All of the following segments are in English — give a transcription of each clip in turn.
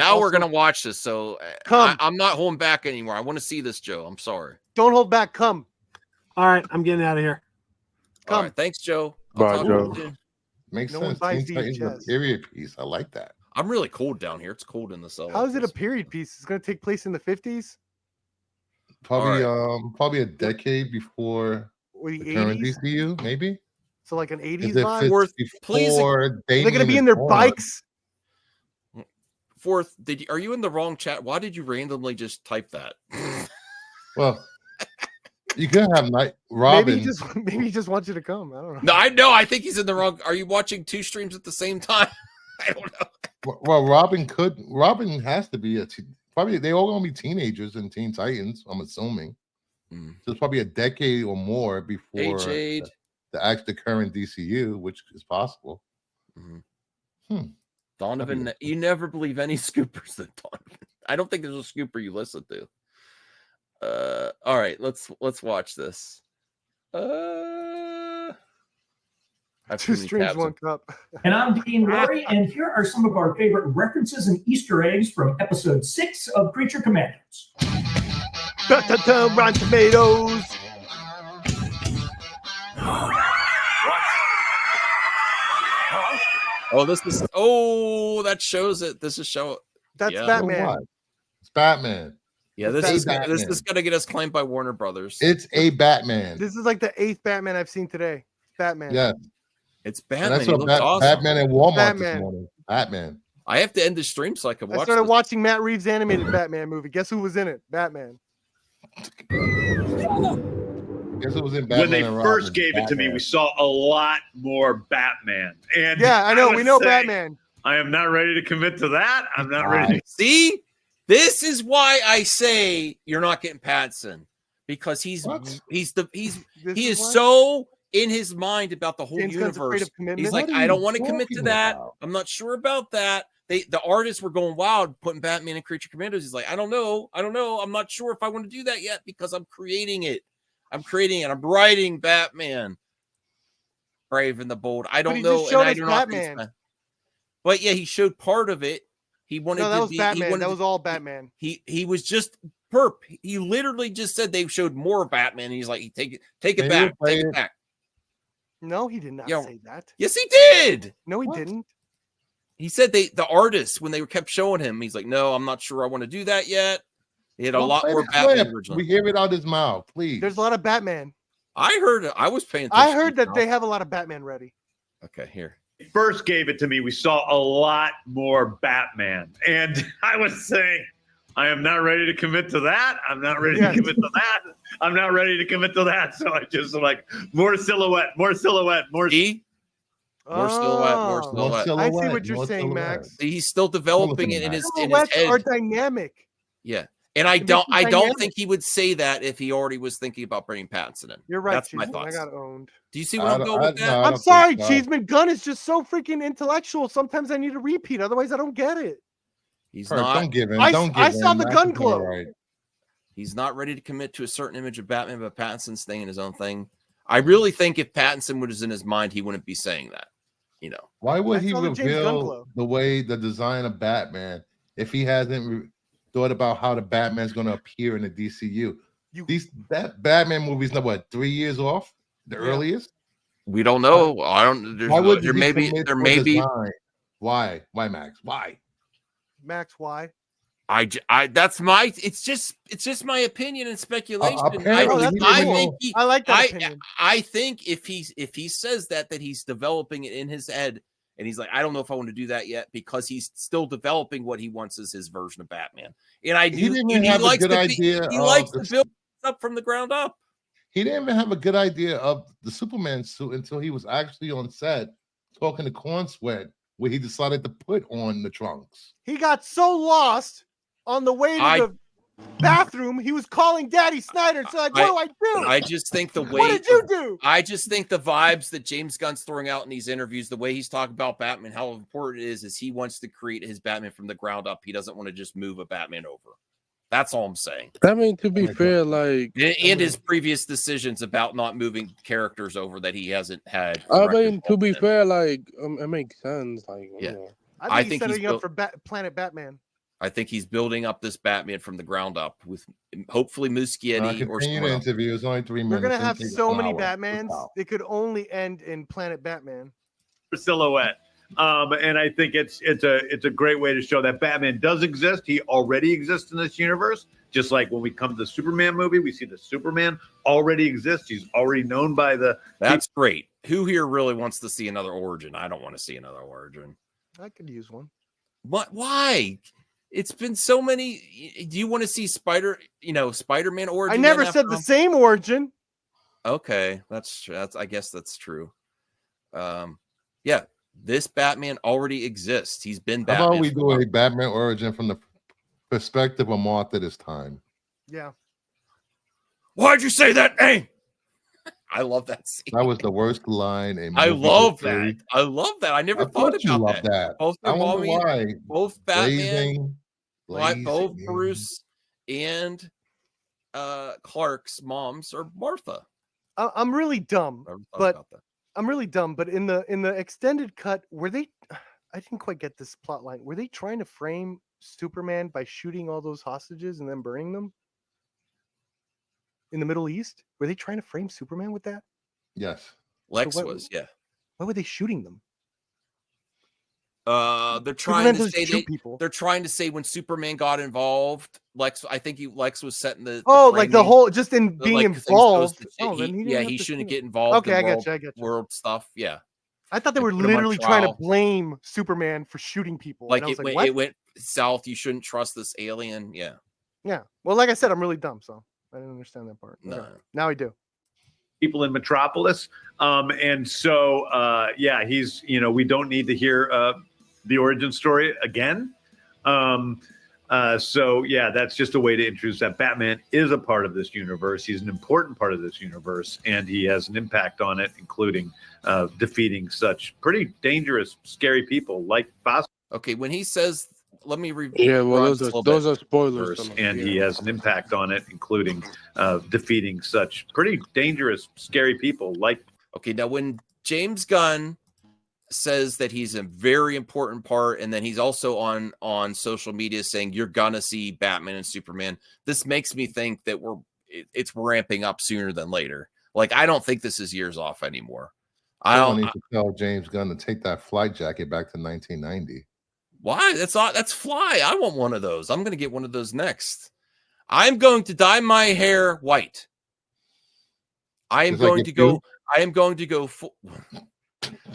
Now we're going to watch this. So I'm not holding back anymore. I want to see this, Joe. I'm sorry. Don't hold back. Come. All right. I'm getting out of here. Come. All right. Thanks, Joe. Bye, Joe. Makes sense. Teen Titans a period piece. I like that. I'm really cold down here. It's cold in the cell. How is it a period piece? It's going to take place in the 50s? Probably a decade before the current 80s? DCU, maybe. So like an 80s vibe? They're going to be in their bikes? Fourth, are you in the wrong chat? Why did you randomly just type that? Well, you could have Robin. Maybe he just wants you to come. I don't know. No, I know. I think he's in the wrong. Are you watching two streams at the same time? I don't know. Well, Robin has to be probably they all gonna be teenagers in Teen Titans. I'm assuming. So it's probably a decade or more before the current DCU, which is possible. Donovan, you never believe any scoopers that Donovan. I don't think there's a scooper you listen to. All right, let's watch this. Two streams, one cup. And I'm Dean Rory, and here are some of our favorite references and Easter eggs from episode 6 of Creature Commandos. Rotten Tomatoes. Oh, that shows it. This is That's Batman. It's Batman. Yeah, this is gonna get us claimed by Warner Brothers. It's a Batman. This is like the 8th Batman I've seen today. Batman. Yeah. It's Batman. And that's what awesome. Batman at Walmart this morning. Batman. I have to end the stream so I can watch. I started watching Matt Reeves' animated Batman movie. Guess who was in it? Batman. Guess who was in Batman? When they first gave it to me, we saw a lot more Batman. And yeah, I know. We know Batman. I am not ready to commit to that. I'm not ready to see. This is why I say you're not getting Pattinson, because he is so in his mind about the whole universe. He's like, I don't want to commit to that. I'm not sure about that. The artists were going wild putting Batman in Creature Commandos. He's like, I don't know. I'm not sure if I want to do that yet because I'm creating it. I'm writing Batman. Brave and the Bold. I don't know. And I do not think. But yeah, he showed part of it. He wanted that was Batman. That was all Batman. He was just perp. He literally just said they showed more Batman. And he's like, take it back. Take it back. No, he did not say that. Yes, he did. No, he didn't. He said the artists, when they kept showing him, he's like, no, I'm not sure I want to do that yet. He had a lot more Batman originally. We hear it out his mouth, please. There's a lot of Batman. I heard it. I was paying attention. I heard that they have a lot of Batman ready. Okay, here. First gave it to me, we saw a lot more Batman. And I was saying, I am not ready to commit to that. I'm not ready to commit to that. I'm not ready to commit to that. So I just like more silhouette. More silhouette. I see what you're saying, Max. He's still developing it in his head. Are dynamic. Yeah. And I don't think he would say that if he already was thinking about bringing Pattinson in. You're right. That's my thoughts. I got owned. Do you see what I'm going with that? I'm sorry, Cheeseman. Gunn is just so freaking intellectual. Sometimes I need a repeat. Otherwise, I don't get it. He's not. Don't give him. I saw the Gunn quote. Right. He's not ready to commit to a certain image of Batman, but Pattinson's staying in his own thing. I really think if Pattinson was in his mind, he wouldn't be saying that. You know, why would he reveal the design of Batman if he hasn't thought about how the Batman's going to appear in the DCU? That Batman movie's not 3 years off the earliest. We don't know. I don't. There may be. Why, Max? Why, Max? Why? That's my. It's just my opinion and speculation. I like that opinion. I think if he says that he's developing it in his head. And he's like, I don't know if I want to do that yet because he's still developing what he wants as his version of Batman. And I do. He likes to build up from the ground up. He didn't even have a good idea of the Superman suit until he was actually on set talking to Corn Sweat, where he decided to put on the trunks. He got so lost on the way to the bathroom, he was calling Daddy Snyder. So like, what do I do? I just think the way. What did you do? I just think the vibes that James Gunn's throwing out in these interviews, the way he's talking about Batman, how important it is he wants to create his Batman from the ground up. He doesn't want to just move a Batman over. That's all I'm saying. I mean, to be fair, like, and his previous decisions about not moving characters over that he hasn't had. I mean, to be fair, like, it makes sense. Like, yeah, I think he's setting up for Planet Batman. I think he's building up this Batman from the ground up with hopefully Muschietti or continue the interview. It's only 3 minutes. We're gonna have so many Batmans. It could only end in Planet Batman. Silhouette. And I think it's a great way to show that Batman does exist. He already exists in this universe. Just like when we come to the Superman movie, we see the Superman already exists. He's already known by the. That's great. Who here really wants to see another origin? I don't want to see another origin. I could use one. What? Why? It's been so many. Do you want to see Spider-Man origin? I never said the same origin. Okay, that's I guess that's true. Yeah, this Batman already exists. He's been Batman. How about we do a Batman origin from the perspective of Martha this time? Yeah. Why'd you say that name? I love that scene. That was the worst line. I love that. I love that. I never thought about that. Both I wonder why. Both Batman, both Bruce and Clark's moms are Martha. I'm really dumb, but in the extended cut, were they? I didn't quite get this plot line. Were they trying to frame Superman by shooting all those hostages and then burning them in the Middle East? Were they trying to frame Superman with that? Yes. Lex was, yeah. Why were they shooting them? They're trying to say they're trying to say when Superman got involved, Lex was setting the like the whole just in being involved. He shouldn't get involved. Okay, I got you. World stuff, yeah. I thought they were literally trying to blame Superman for shooting people. Like it went south. You shouldn't trust this alien. Yeah. Yeah. Well, like I said, I'm really dumb, so I didn't understand that part. No. Now I do. People in Metropolis, and so he's we don't need to hear the origin story again. So that's just a way to introduce that Batman is a part of this universe. He's an important part of this universe, and he has an impact on it, including defeating such pretty dangerous, scary people like Phosphorus. Okay, when he says, let me review. Yeah, well, those are spoilers. And he has an impact on it, including defeating such pretty dangerous, scary people like. Okay, now when James Gunn says that he's a very important part, and then he's also on social media saying you're gonna see Batman and Superman, this makes me think that it's ramping up sooner than later. Like, I don't think this is years off anymore. I don't need to tell James Gunn to take that flight jacket back to 1990. Why? That's fly. I want one of those. I'm gonna get one of those next. I'm going to dye my hair white. I am going to go full.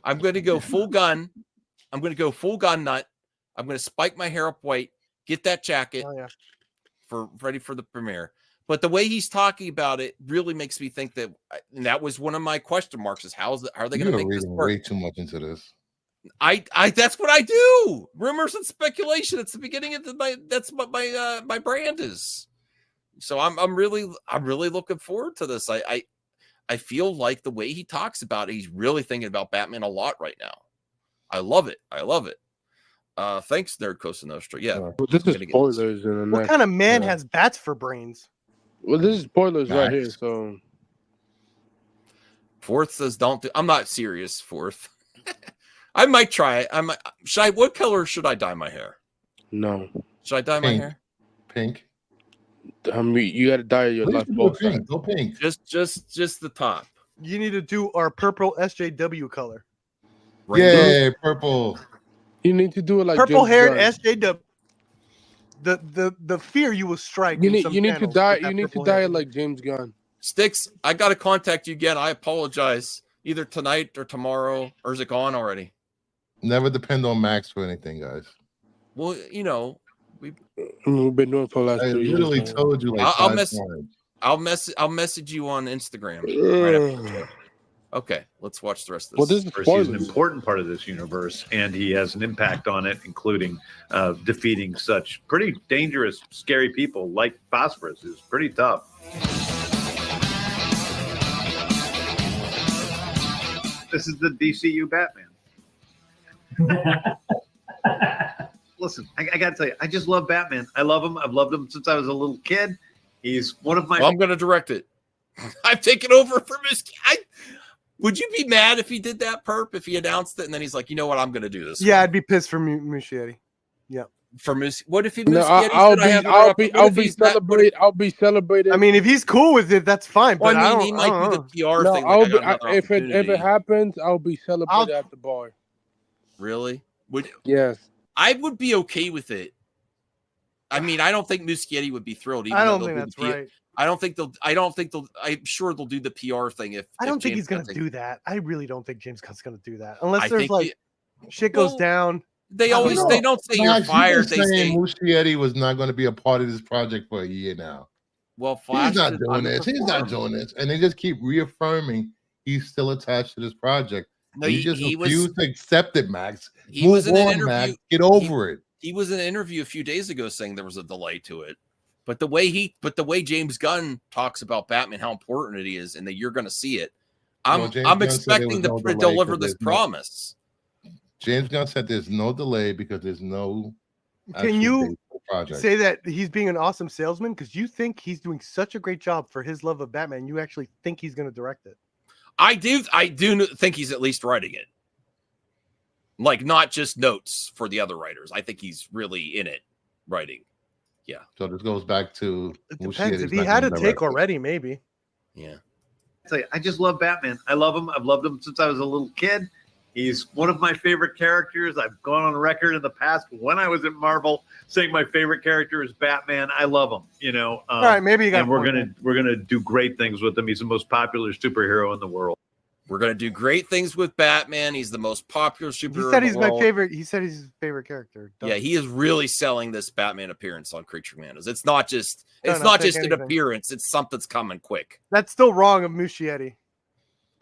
I'm going to go full gun. I'm going to go full gun nut. I'm going to spike my hair up white, get that jacket ready for the premiere. But the way he's talking about it really makes me think that, and that was one of my question marks, is how are they going to make this work? Way too much into this. I that's what I do. Rumors and speculation. It's the beginning of that's what my brand is. So I'm really looking forward to this. I feel like the way he talks about it, he's really thinking about Batman a lot right now. I love it. Thanks, Nerd Costa Nostra. Yeah. Well, this is spoilers. What kind of man has bats for brains? Well, this is spoilers right here. So Fourth says don't do. I'm not serious. Fourth. I might try it. What color should I dye my hair? No. Should I dye my hair? Pink. I mean, you got to dye your life both sides. Go pink. Just the top. You need to do our purple SJW color. Yeah, purple. You need to do it like purple haired SJW. The fear you will strike. You need to dye. You need to dye it like James Gunn. Sticks, I got to contact you again. I apologize. Either tonight or tomorrow, or is it gone already? Never depend on Max for anything, guys. Well, we've been doing for the last 2 years. I literally told you like I'll message you on Instagram right after. Okay, let's watch the rest of this. Well, this is an important part of this universe, and he has an impact on it, including defeating such pretty dangerous, scary people like Phosphorus. Is pretty tough. This is the DCU Batman. Listen, I got to tell you, I just love Batman. I love him. I've loved him since I was a little kid. He's one of my. Well, I'm going to direct it. I've taken over for Would you be mad if he did that, Perp? If he announced it and then he's like, you know what, I'm going to do this? Yeah, I'd be pissed for Muschietti. Yeah. For what if he? No, I'll be celebrating. I mean, if he's cool with it, that's fine. But well, I mean, he might do the PR thing. Like, if it happens, I'll be celebrating at the bar. Really? Yes. I would be okay with it. I mean, I don't think Muschietti would be thrilled. I don't think that's right. I'm sure they'll do the PR thing. I don't think he's going to do that. I really don't think James Gunn's going to do that unless there's shit goes down. They don't say you're fired. They say Muschietti was not going to be a part of this project for a year now. Well, Flash he's not doing this. He's not doing this, and they just keep reaffirming he's still attached to this project. No, he just refused to accept it, Max. He was in an interview. Max. Get over it. He was in an interview a few days ago saying there was a delay to it. But the way James Gunn talks about Batman, how important it is, and that you're going to see it, I'm expecting to deliver this promise. James Gunn said there's no delay because there's no. Can you say that he's being an awesome salesman because you think he's doing such a great job for his love of Batman? You actually think he's going to direct it? I do think he's at least writing it. Like, not just notes for the other writers. I think he's really in it writing. Yeah. So this goes back to it depends. If he had a take already, maybe. Yeah. I just love Batman. I love him. I've loved him since I was a little kid. He's one of my favorite characters. I've gone on record in the past when I was at Marvel saying my favorite character is Batman. I love him. You know. All right, maybe you got. And we're gonna do great things with him. He's the most popular superhero in the world. We're gonna do great things with Batman. He's the most popular superhero. He said he's my favorite. He said he's his favorite character. Yeah, he is really selling this Batman appearance on Creature Commandos. It's not just an appearance. It's something's coming quick. That's still wrong of Muschietti.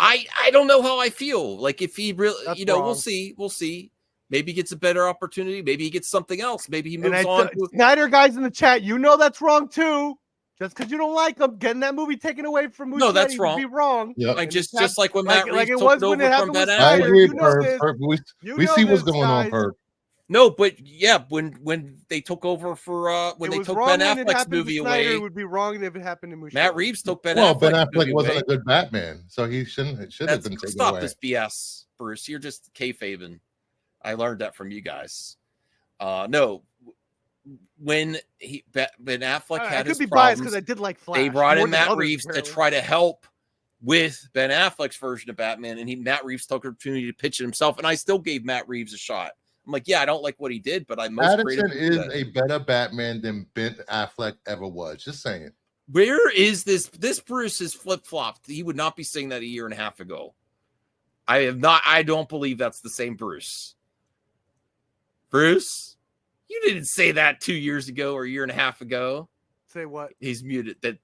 I don't know how I feel. Like if he really, That's wrong. We'll see. Maybe he gets a better opportunity. Maybe he gets something else. Maybe he moves on. Snyder guys in the chat, that's wrong too. Just because you don't like them, getting that movie taken away from Muschietti no, that's wrong. Would be wrong. Yep. Like just like when Matt Reeves took it over from Ben Affleck. I agree, Perp. We see what's going on, Perp. No, but yeah, when they took over for when they took Ben Affleck's movie away, it would be wrong if it happened to Muschietti. Matt Reeves took Ben Affleck. Well, Ben Affleck wasn't a good Batman, so he should have been taken away. Stop this BS, Bruce. You're just kayfabing. I learned that from you guys. No. When Ben Affleck had his problems, because I did like Flash. They brought in Matt Reeves to try to help with Ben Affleck's version of Batman, and Matt Reeves took the opportunity to pitch it himself, and I still gave Matt Reeves a shot. I'm like, yeah, I don't like what he did, but I'm most Pattinson is a better Batman than Ben Affleck ever was. Just saying. Where is this? This Bruce is flip-flopped. He would not be saying that a year and a half ago. I don't believe that's the same Bruce. Bruce? You didn't say that 2 years ago or a year and a half ago. Say what? He's muted. That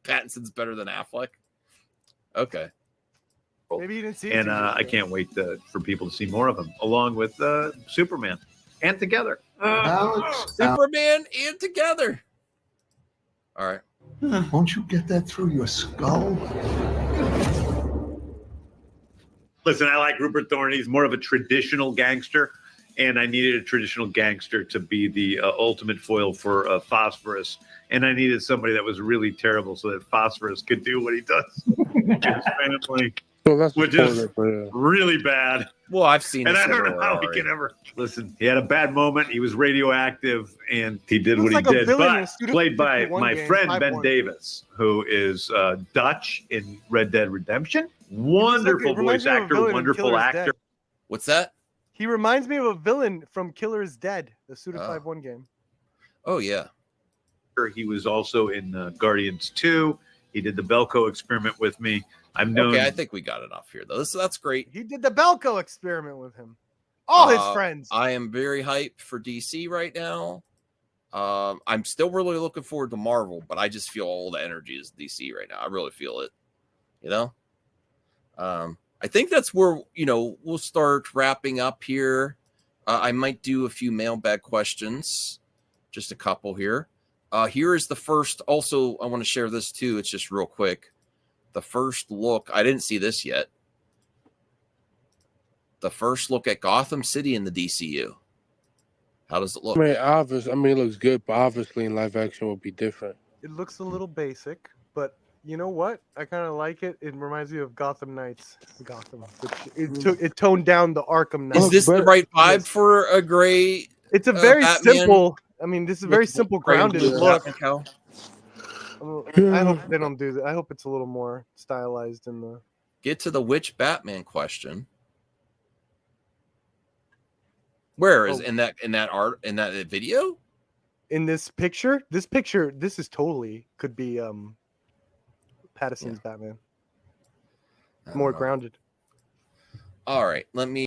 Pattinson's better than Affleck. Okay. Maybe you didn't see it. And I can't wait for people to see more of him, along with Superman and Together. Superman and Together. All right. Won't you get that through your skull? Listen, I like Rupert Thorne. He's more of a traditional gangster. And I needed a traditional gangster to be the ultimate foil for Phosphorus. And I needed somebody that was really terrible so that Phosphorus could do what he does. Which is really bad. Well, I've seen it. And I don't know how he can ever. Listen, he had a bad moment. He was radioactive, and he did what he did. But played by my friend Ben Davis, who is Dutch in Red Dead Redemption. Wonderful voice actor, wonderful actor. What's that? He reminds me of a villain from Killer is Dead, the Suda 5-1 game. Oh, yeah. He was also in Guardians 2. He did the Belko experiment with me. Okay, I think we got enough here, though. That's great. He did the Belko experiment with him. All his friends. I am very hyped for DC right now. I'm still really looking forward to Marvel, but I just feel all the energy is DC right now. I really feel it. I think that's where, we'll start wrapping up here. I might do a few mailbag questions, just a couple here. Here is the first. Also, I want to share this too. It's just real quick. The first look. I didn't see this yet. The first look at Gotham City in the DCU. How does it look? It looks good, but obviously in live action will be different. It looks a little basic, but you know what? I kind of like it. It reminds me of Gotham Knights. Gotham. It toned down the Arkham Knights. Is this the right vibe for a gray It's a very Batman simple. I mean, this is a very simple, grounded look. I hope they don't do that. I hope it's a little more stylized in the. Get to the which Batman question. Where is in that art in that video? In this picture, this is totally could be Pattinson's Batman. More grounded. All right, let me